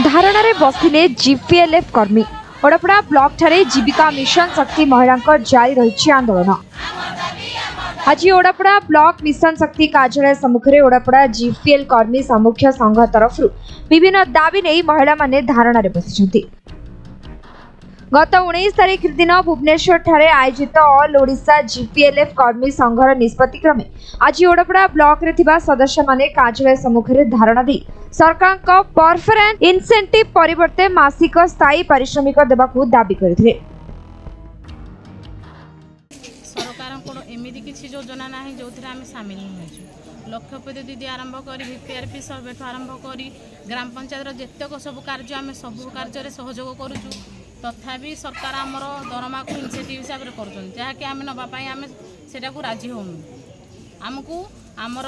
धारणा बसिले जीपीएलएफ कर्मी ओडापड़ा ब्लॉक ठारे जीविका मिशन शक्ति महिला जारी रही आंदोलन। आज ओडापड़ा ब्लॉक मिशन शक्ति कार्यालय सम्मुखें ओडापड़ा जीपीएल कर्मी सामूख्य संघ तरफ विभिन्न दाबी नहीं महिला माने धारणा बसी। गत 19 तारिख दिन भुवनेश्वर ठारे आयोजित ऑल ओडिशा जीपीएलएफ कर्मी संघर निष्पत्ति क्रमे आज ओडापड़ा ब्लॉक रे थिबा सदस्य माने कार्यालय सम्मुखें धारणा दी सरकार को परफॉर्मेंस इंसेंटिव परिवर्ते मासिक स्थायी पारिश्रमिक देबाकू दाबी करथिले। सरकार को एमिति किछि योजना नाही जोथिरे आमे शामिल होइछु। लक्षपति दीदी आरंभ करी बीपीआरपी सर्वे आरंभ करी ग्राम पंचायत रो जेतेक सब कार्य आमे सब कार्य रे सहयोग करूछु। तथापि सरकार आमर दरमा को इनिशिएटिव हिसाब से कर जहाँकि आम नापी आम से राजी होनु। आमको आमर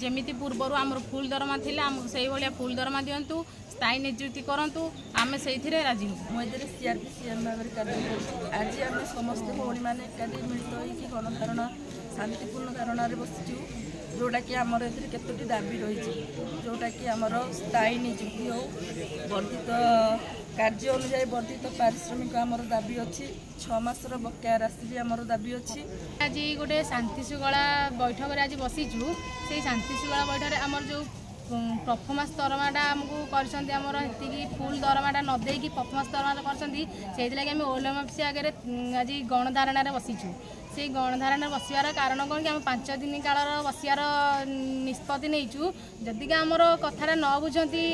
जमीती पूर्वर आमर फुल दरमा थिले आमको से भाया फुल दरमा दिंतु स्थायी नियुक्ति करूँ आम से राजी हो। मुझे सीआरपी सीएम भाव में कार्य कर आज आम समस्त भौणी मैंने एकाठी मिलित होकर गणधारणा शांतिपूर्ण धारणा बसीचु जोटा कि आमर केतोटी दाबी रही जोटा कि आमर स्थायी नियुक्ति हो वर्धित कार्य अनुसार वर्धित पारिश्रमिक आमर दाबी अच्छी 6 मासर बकाया राशि भी आमर दाबी अच्छी। आज गोटे शांति श्रृंखला बैठक आज बसीचु से शांति श्रृंखला बैठक आमर जो परफॉर्मेंस दरमाटा आमको करती फुल दरमाटा न देकी परफॉर्मेंस दरमाटा कर ओएलएमएफसी आगे आज गणधारणा बसीचु। से गणधारणा बसवार कारण कौन कि आम 5 दिन काल बसार निष्पत्ति नहींचु। जदि आमर कथा न बुझती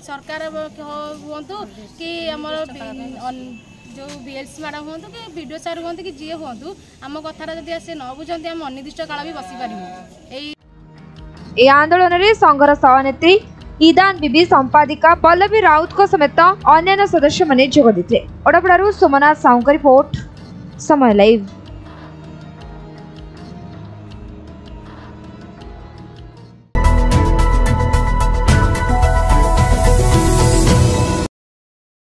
सरकार हूँ कि आमर जो बीएलसी मैडम हूँ कि वीडियो सार हूँ कि जी हूँ आम कथा जब से न बुझती आम अनिर्दिष्ट काल भी बसी पारू। ए आंदोलन में संघर सभानेत्री ईदान बीबी संपादिका पल्लवी राउत को समेत अन्य सदस्य माने जोग देते। ओडापड़ारू सोमनाथ साहू का रिपोर्ट समय लाइव।